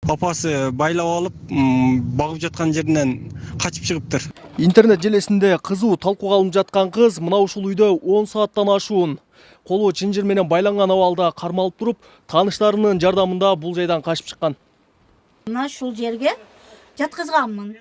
Апасы байлап алып, багып жаткан жеринен качып чыгыптыр. Интернет желесинде кызуу талкууга алынып жаткан кыз мына ушул үйдө 10 сааттан ашуун колу чынжыр менен байланган абалда кармалып туруп, тааныштарынын жардамында бул жайдан качып чыккан. Мына ушул жерге жаткызганмын.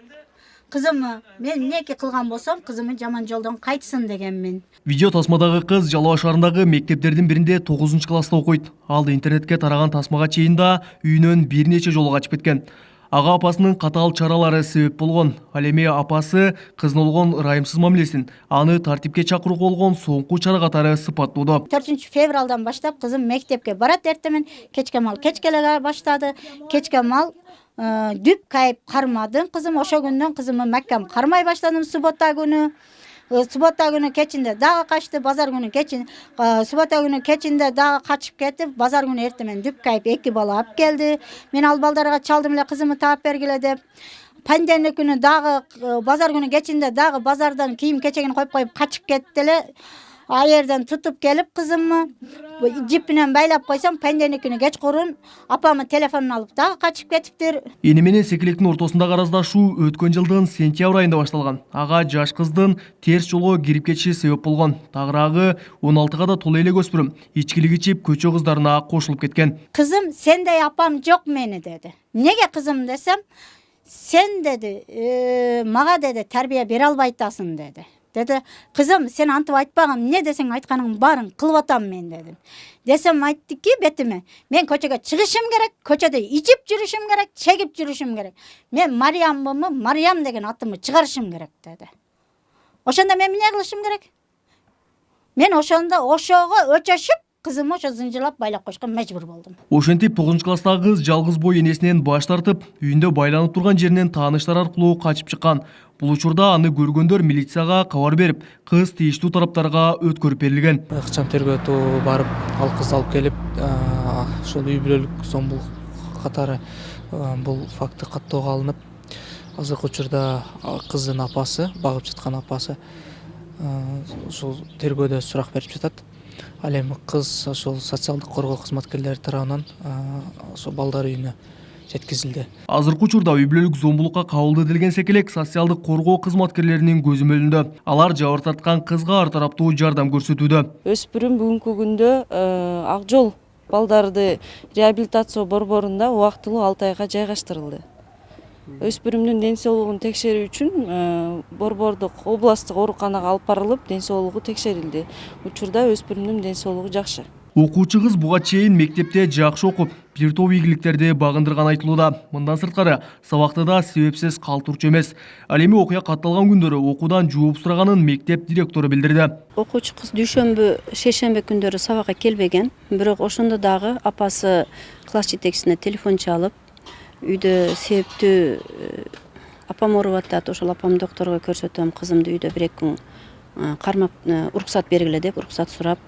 Кызымы мен эмнеке кылган болсом, кызымы жаман жолдон кайтсын дегенмин. Видео тасмадагы кыз Жалал Абад шаарындагы мектептердин биринде 9-класста окуйт. Ал интернетке тараган тасмага чейин да үйүнөн бир нече жолу качып кеткен. Ага апасынын катаал чаралары себеп болгон. Ал эми апасы кызына болгон ырайымсыз мамилесин, аны тартипке чакырууга болгон соңку чара катары сыпаттоодо. 4-февралдан баштап кызым мектепке барат эртемен, кечке мал кечкелеге баштады. Кечке мал дүп кайып кармадым. Кызым ошо күндөн кызымы Маккам кармай баштадым суббота күнү. Суббота күнү кечинде дагы качты, базар күнү суббота күнү кечинде дагы качып кетип, базар күнү эртемен дүп кайып 2 бала алып келди. Мен ал балдарга чалдым эле кызымы таап бергиле деп. Пандемия күнү дагы базар күнү кечинде дагы базардан кийим кечегин коюп качып кетти эле. Аерден тутуп келип кызымны жипинен байлап койсом, пандемия күнү кечкурун апамы телефонун алып дагы качып кетиптир. Эни менен Секелектин ортосундагы араздашуу өткөн жылдын сентябрь айында башталган. Ага жаш кыздын терс жолго кирип кетиши себеп болгон. Тагыраагы 16га да толо эле өспүрүм ичкилик ичип көчө кыздарына кошулуп кеткен. Кызым, сендей апам жок мени деди. Неге кызым десем, сен деди, мага деди тарбия бере албайтасың деди. Деди, кызым, сен антып айтпагам, эмне десең айтканыңдын баарын кылып атам мен дедим. Десем айттыки бетиме, мен көчөгө чыгышым керек, көчөдө ичип жүрүшүм керек, чегип жүрүшүм керек. Мен Марияммы, Мариям деген атымы чыгарышым керек деди. Ошондо мен эмне кылышым керек? Мен ошондо ошого өчөшүп, кызымы ошо зынжырлап байлап коюшка мажбур болдум. Ошентип 9-класстагы кыз жалгыз бой энесинен баш тартып, үйүндө байланып турган жеринен тааныштар аркылуу качып чыккан. Бул учурда аны көргөндөр милицияга кабар берип, кыз тийиштүү тараптарга өткөрүп берилген. Ыкчам тергөө барып, ал кызды алып келип, ошол үй бүлөлүк зомбулук катары бул факты каттоого алынып, азыркы учурда кыздын апасы, багып жаткан апасы ошол тергөөдө сурак берип жатат. Ал эми кыз ошол социалдык коргоо кызматкерлери тарабынан ошо балдар үйүнө жеткизилди. Азыркы учурда үй бүлөлүк зомбулукка кабылды делген Секелек социалдык коргоо кызматкерлеринин көзөмөлүндө. Алар жабыр тарткан кызга ар тараптуу жардам көрсөтүүдө. Өспүрүм бүгүнкү күндө Ак Жол балдарды реабилитация борборунда убактылуу 6 айга жайгаштырылды. Өспүрүмдүн ден соолугун текшерүү үчүн борбордук областтык ооруканага алып барылып, ден соолугу текшерилди. Учурда өспүрүмдүн ден соолугу жакшы. Окуучу кыз буга чейин мектепте жакшы окуп, бир топ ийгиликтерди багындырган айтылууда. Мындан сырткары, сабакта да себепсиз калтырчу эмес. Ал эми окуя катталган күндөрү окуудан жооп сураганын мектеп директору билдирди. Окуучу кыз дүйшөмбү, шейшембе күндөрү сабакка келбеген, бирок ошондо дагы апасы класс жетекчисине телефон чалып, үйдө себептүү апам ооруп атат, ошол апам докторго көрсөтөм, кызымды үйдө 1-2 күн кармап уруксат бергиле деп уруксат сурап,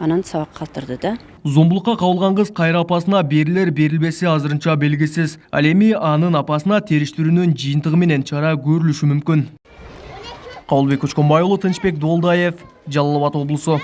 анан сабак калтырды да. Зомбулукка кабылган кыз кайра апасына берилер берилбеси азырынча белгисиз. Ал эми анын апасына териштирүүнүн жыйынтыгы менен чара көрүлүшү мүмкүн. Кабылбек Көчкөнбай уулу, Тынчбек Долдаев, Жалал Абад облусу.